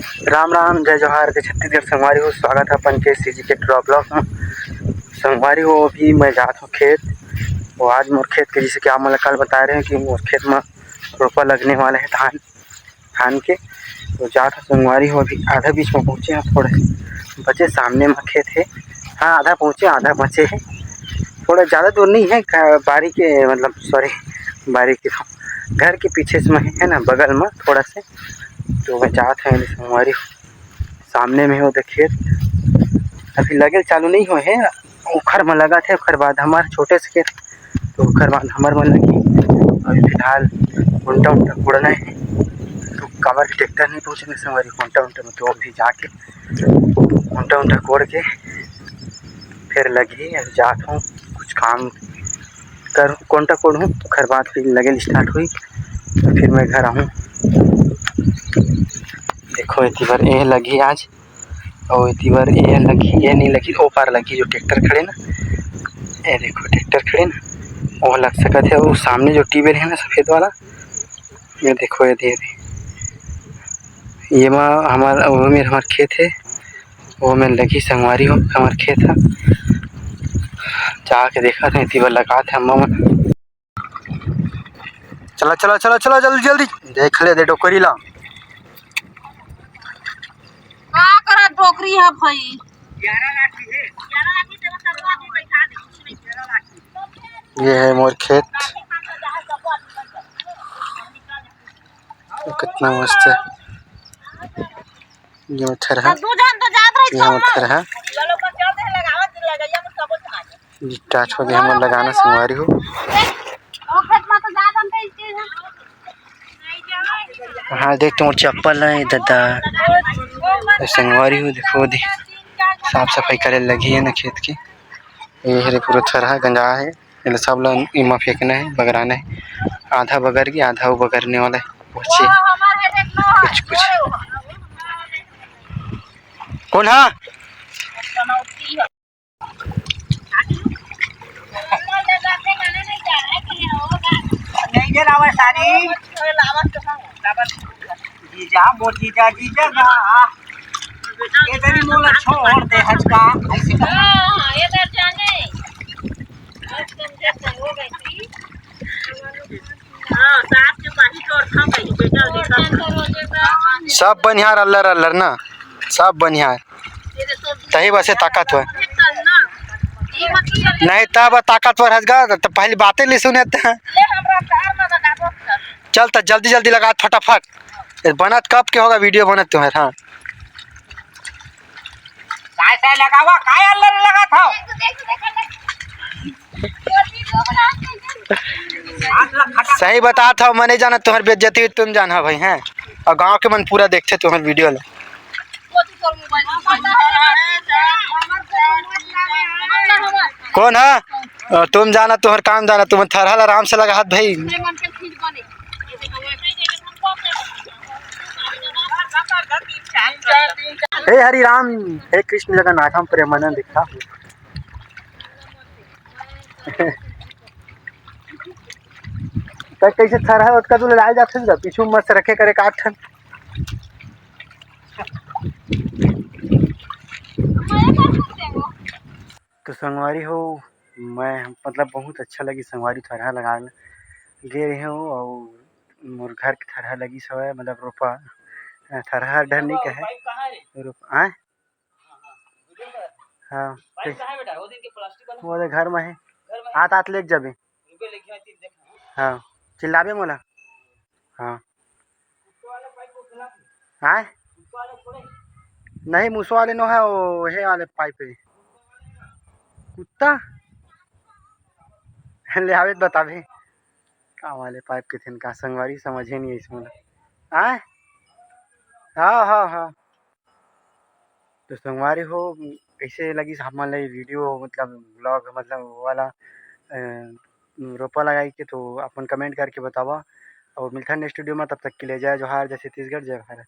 राम राम जय जोहार के छत्तीसगढ़ संगवारी हो। स्वागत है अपन के सीजी के ट्रॉ ब्लॉक में। संगवारी हो अभी मैं जात हूँ खेत। वो आज मोर खेत के जैसे कि आप मतलब कल बता रहे हैं कि मोर खेत में रोपा लगने वाला है धान धान के। तो जात हूँ संगवारी हो, अभी आधा बीच में पहुँचे हैं, थोड़े बचे सामने में खेत है। हाँ आधा पहुँचे आधा बचे है, थोड़ा ज़्यादा दूर नहीं है। बारी के मतलब सॉरी बारी के घर के पीछे से है ना, बगल में थोड़ा से। तो मैं जात है संगवारी सामने में हो खेत। अभी लगे चालू नहीं हुए हैं, उखर में लगा थे। उखर बाद हमारे छोटे से खेत, तो उखर बाद हमारे में लगी। अभी फिलहाल उल्टा उल्टा उड़ना है, तो कमर के ट्रैक्टर नहीं पहुँचने संगवारी उल्टा उल्टा में। तो अभी जाके उल्टा उल्टा कोड़ के फिर लगी। अभी जात हूँ कुछ काम कर कोंटा कोड़ूँ, उखर बाद फिर लगे स्टार्ट हुई। तो फिर मैं घर आऊँ। देखो इतनी बार ये लगी आज, और इतनी बार ये लगी, ये नहीं लगी ओ पार लगी जो ट्रैक्टर खड़े ना। ये देखो ट्रैक्टर खड़े ना, वो लग सका थे। वो सामने जो ट्यूबवेल है ना सफ़ेद वाला, ये देखो ये दे ये में हमारा वो में हमारा खेत है। वो में लगी संगवारी हो हमारा खेत है। जाके देखा था इतनी बार लगा थे अम्मा में। चलो चलो चलो चलो जल्दी जल्दी देख ले दे डोकरी ला। का करा डोकरी है भाई। ये है मोर खेत, कितना मस्त है। ये मच्छर है, ये मच्छर है। स्टार्ट हो गया हमारा लगाना संगवारी हो। हाँ देख तुम चप्पल है दादा संगवारी हो। देखो दे साफ सफाई करे लगी है ना खेत की। ये हरे पूरा थरहा गंजा है, ये सब ला इमा फेंकना है, बगराना है। आधा बगर की आधा वो बगरने वाला है। पहुंचे कुछ कुछ कौन है जीजा मोर जीजा जीजा इधर ही मोला छोड़ दे हचका ऐसे इधर जाने सब बनिहार अल्लर अल्लर ना, सब बनिहार तही बसे ताकत हुआ नहीं तब ताकतवर हजगा। तो पहले बातें ले सुने चल तो जल्दी जल्दी लगा फटाफट। बनत कब के होगा वीडियो बनत तुम्हारे। हाँ काय लगावा काय अल्लर लगा था। सही बता था मैं नहीं जाना तुम्हारी बेइज्जती तुम जाना भाई हैं, और गांव के मन पूरा देखते तुम्हारे वीडियो ले। कौन है तुम जाना, तुम्हारा काम जाना, तुम थरहल आराम से लगा हाथ भाई। हे हरि राम हे कृष्ण जगन्नाथम प्रेमानंद दिखा कैसे थरहा उसका तू लाए जाते पीछू मत रखे करे काट। तो संगवारी हो मैं मतलब बहुत अच्छा लगी संगवारी थरहा लगाना गे रहे हो। और मोर घर के थरहा लगी सब है, मतलब रोपा थरहा डर नहीं कहे रोपा आए। हाँ वो घर में है, आत आत लेके जाबे। हाँ चिल्लाबे मोला। हाँ आए नहीं मूसो वाले नो है, वो हे वाले पाइप है कुत्ता ले आवे तो बताबे का वाले पाइप के थे का संगवारी समझे नहीं इसमें आए। हाँ हाँ हाँ तो संगवारी हो कैसे लगी हमारे वीडियो मतलब ब्लॉग मतलब वो वाला रोपा लगाई के। तो अपन कमेंट करके बतावा और मिलता है नेक्स्ट वीडियो में। तब तक के लिए जय जोहार जय छत्तीसगढ़ जय भारत।